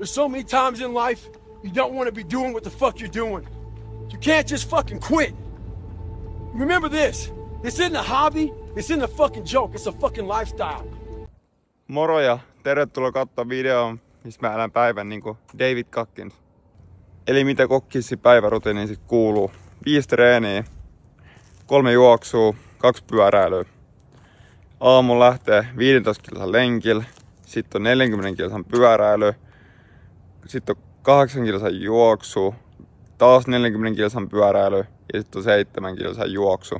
There's so many times in life you don't want to be doing what the fuck you're doing. You can't just fucking quit. Remember this. This isn't a hobby. This isn't a fucking joke. It's a fucking lifestyle. Moro ja tervetuloa katsomaan videoon, missä mä elän päivän niinku David Cackins. Eli mitä Cackinsin päivärutiiniin sit kuuluu. 5 treeniä, 3 juoksua, 2 pyöräilyä. Aamulla lähtee 15 kilsan lenkillä, sitten on 40 kilsan pyöräily, sitten on 8 kilsan juoksu, taas 40 kilsan pyöräily ja sitten on 7 kilsan juoksu.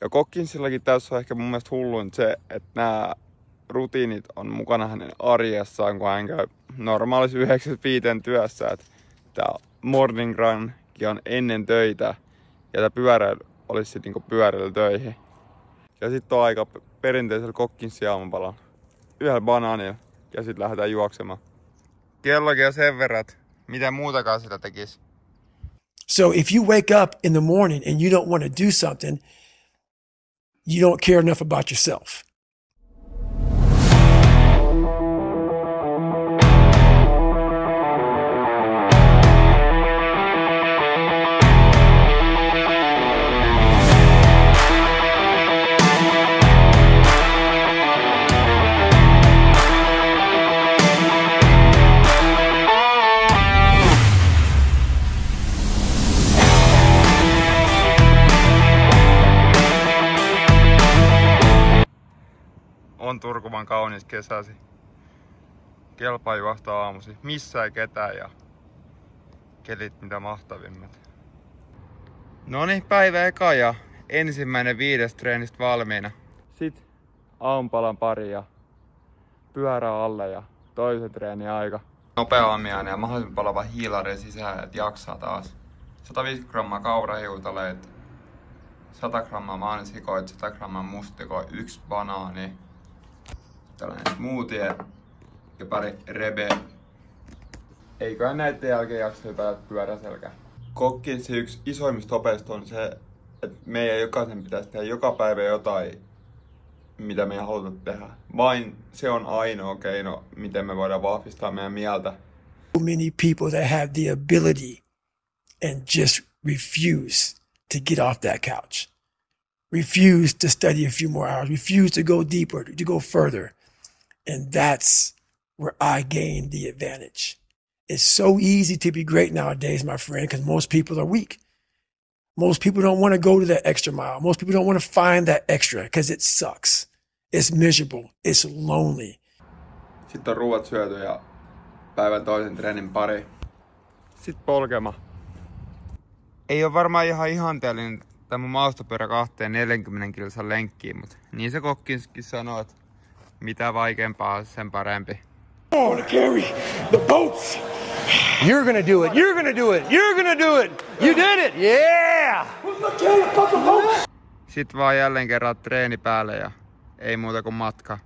Ja Cackinsillakin tässä on ehkä mun mielestä hulluin se, että nämä rutiinit on mukana hänen arjessaan, kun hän käy normaalissa 95 työssä. Että tää morning runkin on ennen töitä ja tää pyöräily olisi sitten niinku pyöräily töihin. Ja sitten on aika perinteisellä Cackinsin aamupalalla. 1 banaanilla ja sitten lähdetään juoksemaan. Kellokin on sen verran, että mitä muutakaan sitä tekisi. So if you wake up in the morning and you don't want to do something, you don't care enough about yourself. On Turkuvan kaunis kesäsi. Kelpaa juosta aamusi. Missä ei ketään ja kelit mitä mahtavimmat. Noniin, päivä eka ja ensimmäinen 5 treenistä valmiina. Sitten aamupalan pari ja pyörä alle ja toisen treenin aika. Nopea aamiainen ja mahdollisimman palava hiilari sisään, että jaksaa taas. 150 grammaa kaurahiutaleita, 100 grammaa maanisikoita, 100 grammaa mustikoita, 1 banaani. Tällainen smoothie ja pari rebe. Eiköhän näiden jälkeen jaksa hypätä pyöräselkään. Cackinsin yksi isoimmista opeista on se, että meidän jokaisen pitäisi tehdä joka päivä jotain, mitä me ei haluta tehdä. Vain se on ainoa keino, miten me voidaan vahvistaa meidän mieltä. So many people that have the ability and just refuse to get off that couch. Refuse to study a few more hours. Refuse to go deeper, to go further. And that's where I gain the advantage. It's so easy to be great nowadays, my friend, because most people are weak. Most people don't want to go to that extra mile. Most people don't want to find that extra because it sucks. It's miserable. It's lonely. Sitten on ruuat syöty ja päivän toisen treenin pari. Sitten polkema. Ei ole varmaan ihan ihanteellinen tämä maastopyörä 240 kilsan lenkkiin, mutta niin se Cackinskin sanoo, että mitä vaikeampaa, sen parempi. I want to carry the boats. You're gonna do it. You're gonna do it. You're gonna do it. You did it. Yeah. Sitten vaan jälleen kerran treeni päälle ja ei muuta kuin matka.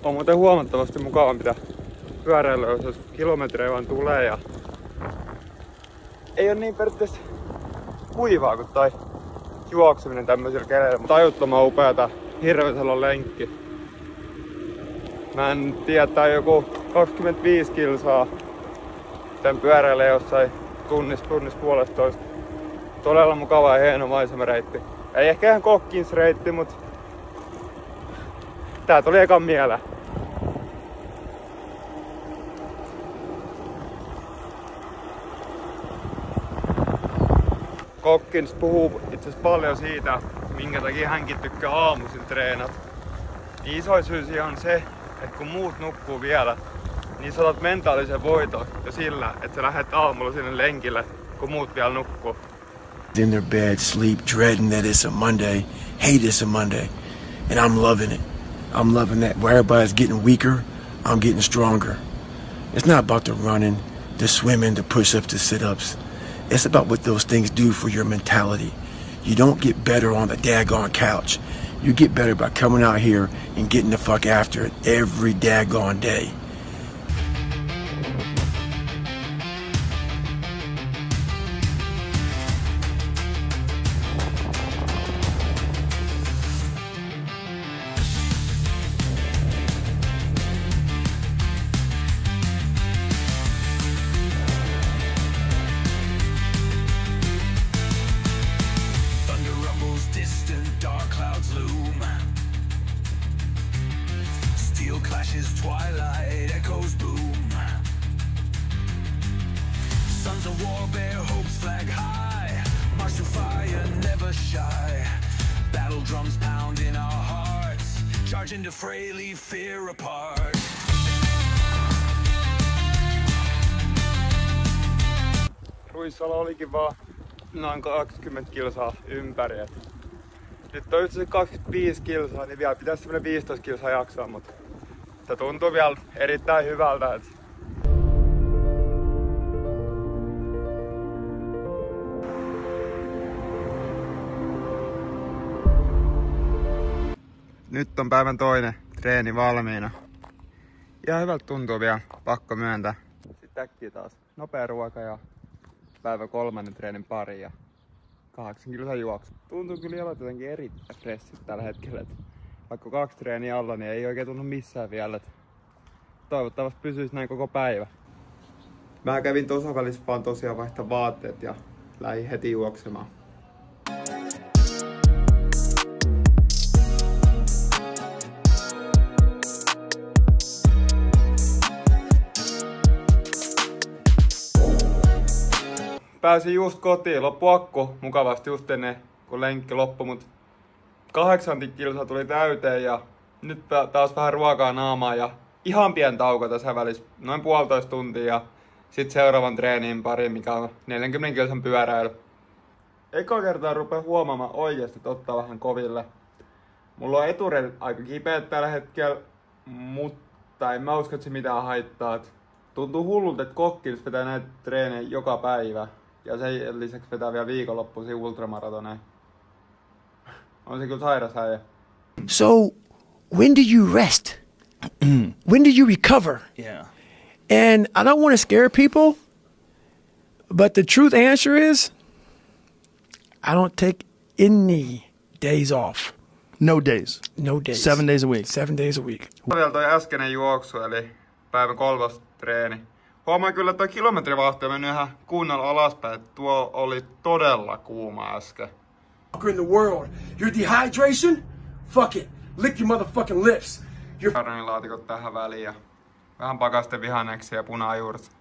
On muuten huomattavasti mukavampi mitä pyöräilyä, jos kilometrejä vaan tulee ja ei ole niin periaatteessa kuivaa kuin toi juokseminen tämmöisillä keleillä, mutta tajuttoman upeata, hirveän lenkki. Mä en tiedä, tää on joku 25 kilsaa. Tän pyöräilee jossain tunnis puolestoista. Todella mukava ja hieno maisemareitti. Ei ehkä ihan Cackinsreitti, mut tää tuli ekan mieleen. Cackins puhuu itse asiassa paljon siitä, minkä takia hänkin tykkää aamuisin treenat. Niin iso syy siihen on se, että kun muut nukkuu vielä, niin sä otat mentaalisen voiton jo sillä, että sä lähdet aamulla sinne lenkille, kun muut vielä nukkuu. In their bed, sleep, dreading that it's a Monday, hate it's a Monday, and I'm loving it. I'm loving that. Where everybody's getting weaker, I'm getting stronger. It's not about the running, the swimming, the push-ups, the sit-ups. It's about what those things do for your mentality. You don't get better on the daggone couch. You get better by coming out here and getting the fuck after it every daggone day. Clashes, twilight echoes boom. Sons of war bear hopes flag high. March through fire, never shy. Battle drums pound in our hearts. Charge into fray, leave fear apart. Ruissalo olikin vaan noin 20 kilsaa ympäri. Nyt on itse 25 kilsaa, niin vielä pitäisi semmonen 15 kilsaa jaksaa, mutta se tuntuu vielä erittäin hyvältä. Nyt on päivän toinen treeni valmiina. Ihan hyvältä tuntuu vielä, pakko myöntää. Sitten äkkiä taas nopea ruoka ja päivän kolmannen treenin pari ja 8 kilsaa juoksu. Tuntuu kyllä jalat jotenkin erittäin fressit tällä hetkellä. Vaikka 2 treeniä alla, niin ei oikein tunnu missään vielä. Toivottavasti pysyisi näin koko päivä. Mä kävin tuossa välissä vaan tosiaan vaihtaa vaatteet ja lähdin heti juoksemaan. Pääsin just kotiin, loppu akku mukavasti just ennen kun lenkki loppui, mut 8 kilsaa tuli täyteen ja nyt taas vähän ruokaa naamaa ja ihan pieni tauko tässä välissä, noin 1,5 tuntia ja sit seuraavan treenin pari, mikä on 40 kilsan pyöräily. Eka kertaa rupeaa huomaamaan oikeesti, että ottaa vähän koville. Mulla on etureet aika kipeät tällä hetkellä, mutta en mä usko, että se mitään haittaa. Tuntuu hullulta, että kokkils vetää näitä treenejä joka päivä. Ja sen lisäksi vetää vielä viikonloppuisia ultramaratoneja. On se kyllä sairas äijä. So, when do you rest? When do you recover? Yeah. And I don't want to scare people, but the truth answer is, I don't take any days off. No days. No days. 7 days a week. 7 days a week. Vielä toi äskeinen juoksu, eli päivän 3. treeni. Huomaan kyllä, että toi kilometrivauhti on mennyt ihan kunnolla alaspäin. Tuo oli todella kuuma äsken. In the world, your dehydration? Fuck it. Lick your motherfucking lips. Laatikot tähän väliin ja vähän pakaste vihanneksia ja punajuuret.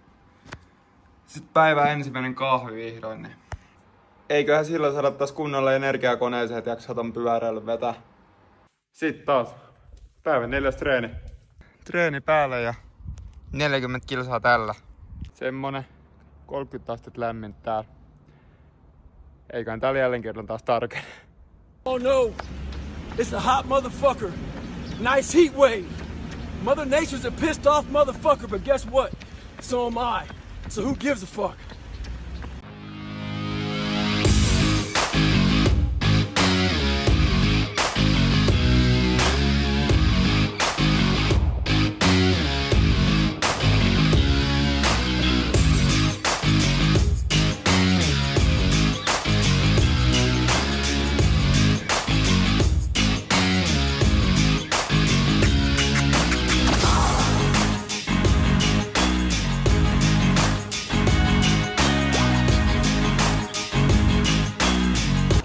Sitten päivän ensimmäinen kahvi vihdoin. Niin. Eiköhän silloin saada taas kunnolla energiaa koneeseen, että jaksaa ton pyöräily vetää. Sitten taas päivän 4. treeni. Treeni päällä ja 40 kilsaa tällä. Semmonen 30 astetta lämmin täällä. Eiköhän täällä jälleen kerran taas tarkene. Oh no, it's a hot motherfucker. Nice heat wave. Mother Nature's a pissed off motherfucker, but guess what? So am I. So who gives a fuck?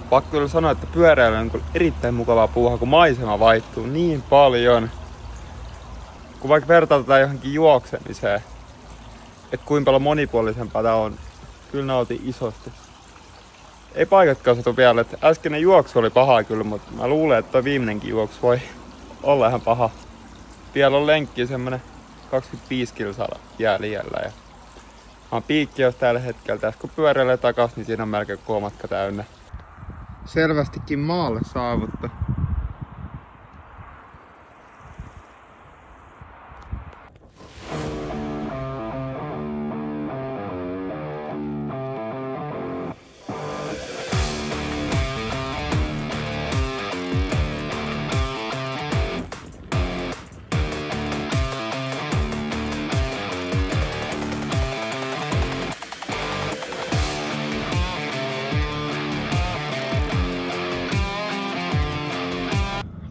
Pakko kyllä sanoa, että pyöräily on erittäin mukavaa puuhaa, kun maisema vaihtuu niin paljon. Kun vaikka vertailtaan johonkin juoksemiseen, että kuinka paljon monipuolisempaa tää on, kyllä nautin isosti. Ei paikatkaan satu vielä, että äskeinen juoksu oli paha kyllä, mutta mä luulen, että toi viimeinenkin juoksu voi olla ihan paha. Vielä on lenkki semmonen 25 kilsaa jäljellä ja mä oon piikki jos tällä hetkellä. Tässä kun pyöräilee takas, niin siinä on melkein koko matka täynnä. Selvästikin maalle saavuttu.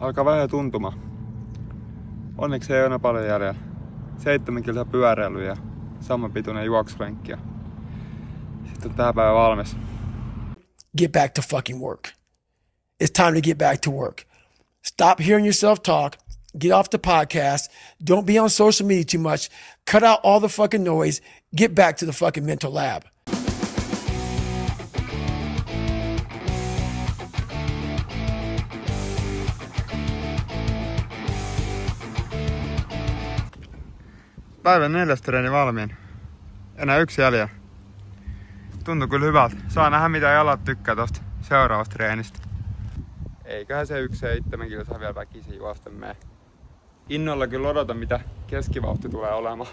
alkaa vähän tuntuma. Onneksi ei ole enää paljon jäljellä. 7 kilsaa pyöräilyä ja saman pituinen juoksulenkki. Sitten on tähän päivän valmis. Get back to fucking work. It's time to get back to work. Stop hearing yourself talk. Get off the podcast. Don't be on social media too much. Cut out all the fucking noise. Get back to the fucking mental lab. Päivän 4. treeni valmiin. Enää 1 jäljellä. Tuntuu kyllä hyvältä. Saa nähdä mitä jalat tykkää tosta seuraavasta treenistä. Eiköhän se 1,7 kilsaa vielä väkisin juosta mene. Innolla kyllä odotan mitä keskivauhti tulee olemaan.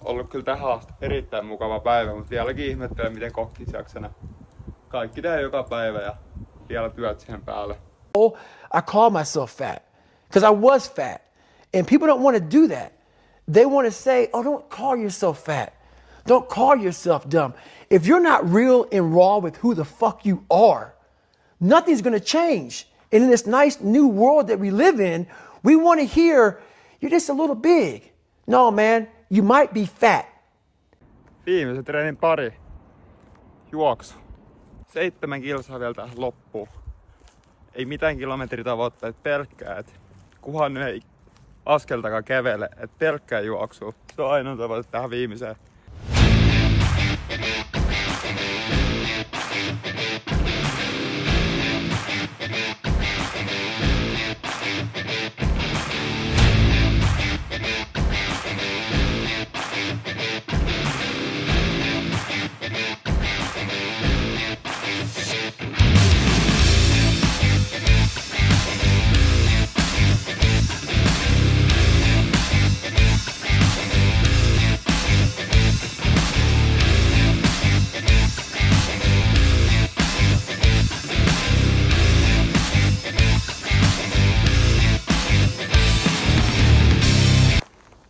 Ollut kyllä tähän asti erittäin mukava päivä, mutta vieläkin ihmettelen miten kokkis jaksana. Kaikki tehdään joka päivä ja vielä työt siihen päälle. I call myself fat because I was fat. And people don't want to do that. They want to say, oh, don't call yourself fat. Don't call yourself dumb. If you're not real and raw with who the fuck you are, nothing's going to change. And in this nice new world that we live in, we want to hear, you're just a little big. No, man, you might be fat. Viimeisen treenin pari. Juoksu. 7 kilsaa vielä tähän loppuun. Ei mitään kilometritavoitteet, pelkkää, et kuhan nyt ei askeltakaan kävele, et pelkkää juoksua. Se on ainoa tavoite tähän viimeiseen.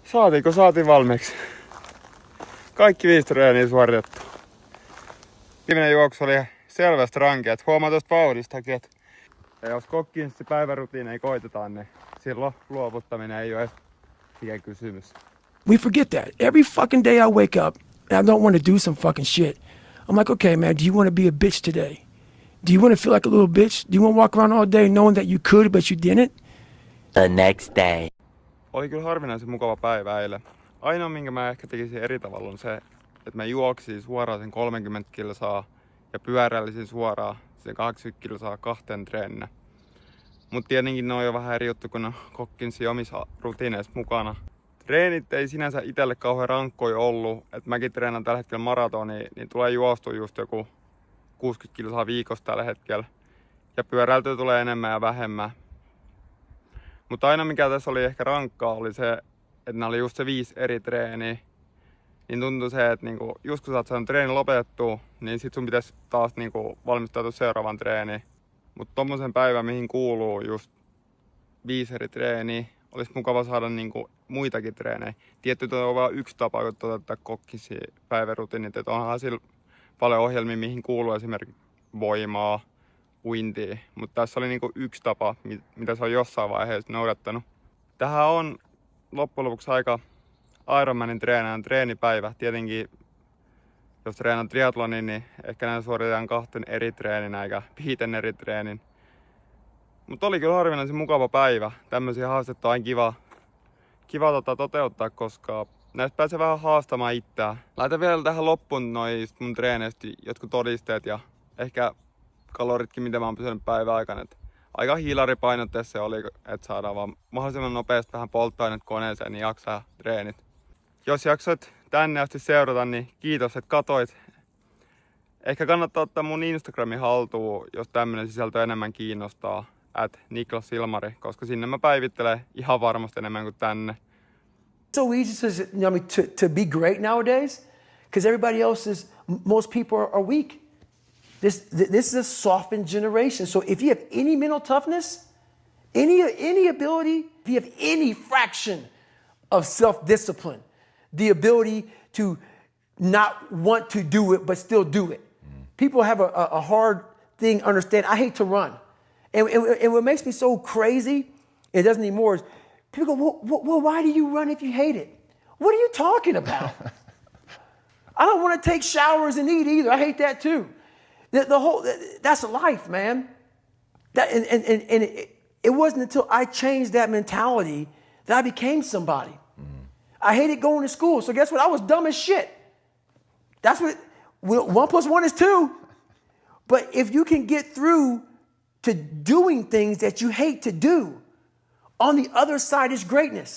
Saatiinko saatiin valmiiksi? Kaikki 5 treeniä suoritettu. Viimeinen juoksu oli selvästi rankeat. Huomaa tuosta vauhdistakin, että jos Kokkinsin päivärutiineja koitetaan, niin silloin luovuttaminen ei ole mikään kysymys. We forget that. Every fucking day I wake up and I don't want to do some fucking shit. I'm like, okay, man, do you want to be a bitch today? Do you want to feel like a little bitch? Do you want to walk around all day knowing that you could, but you didn't? The next day. Oli kyllä harvinaisen mukava päivä eilen. Ainoa minkä mä ehkä tekisin eri tavalla on se, että mä juoksin suoraan sen 30 kilsaa ja pyöräilisin suoraan sen 80 kilsaa 2 treeninä. Mut tietenkin ne on jo vähän eri juttu, kun on Kokkinsin omissa rutiineissa mukana. Treenit ei sinänsä itselle kauhean rankkoja ollut. Et mäkin treenaan tällä hetkellä maratonia, niin tulee juostua just joku 60 kilsaa viikossa tällä hetkellä. Ja pyöräiltyä tulee enemmän ja vähemmän. Mutta aina mikä tässä oli ehkä rankkaa oli se, että nämä oli just se 5 eri treeniä. Niin tuntui se, että niinku, just kun sä oot saanut treenin lopetettua, niin sit sun pitäisi taas niinku valmistautua seuraavaan treeniin. Mutta tommosen päivän, mihin kuuluu just 5 eri treeniä, olisi mukava saada niinku muitakin treenejä. Tietty on vain yksi tapa, kun toteuttaa Kokkinsin päivärutiinit. Että onhan sillä paljon ohjelmia, mihin kuuluu esimerkiksi voimaa, uintia. Mutta tässä oli niinku yksi tapa, mitä se on jossain vaiheessa noudattanut. Tähän on loppujen lopuksi aika Ironmanin treenipäivä. Tietenkin, jos treenaan triathlonin, niin ehkä näin suoritetaan 2 eri treeninä eikä 5 eri treenin. Mutta oli kyllä harvinaisen mukava päivä. Tämmöisiä haastetta on aina kiva toteuttaa, koska näistä pääsee vähän haastamaan itseään. Laitan vielä tähän loppuun noista mun treeneistä jotkut todisteet ja ehkä kaloritkin, mitä mä oon pysynyt päivän aikana. Et aika hiilaripainotteessa se oli, että saadaan vaan mahdollisimman nopeasti vähän polttoaineet koneeseen, niin jaksaa treenit. Jos jaksoit tänne asti seurata, niin kiitos, että katoit. Ehkä kannattaa ottaa mun Instagramin haltuun, jos tämmönen sisältö enemmän kiinnostaa. @NiklasIlmari, koska sinne mä päivittelen ihan varmasti enemmän kuin tänne. So easy to be great nowadays because everybody else is, most people are weak. This is a softened generation. So if you have any mental toughness, any ability, if you have any fraction of self-discipline, the ability to not want to do it but still do it. People have a hard thing understand. I hate to run. And what makes me so crazy, it doesn't anymore, is people go, well, why do you run if you hate it? What are you talking about? I don't want to take showers and eat either. I hate that too. That's life, man. It wasn't until I changed that mentality that I became somebody. I hated going to school. So guess what? I was dumb as shit. That's what 1 + 1 is 2. But if you can get through to doing things that you hate to do, on the other side is greatness.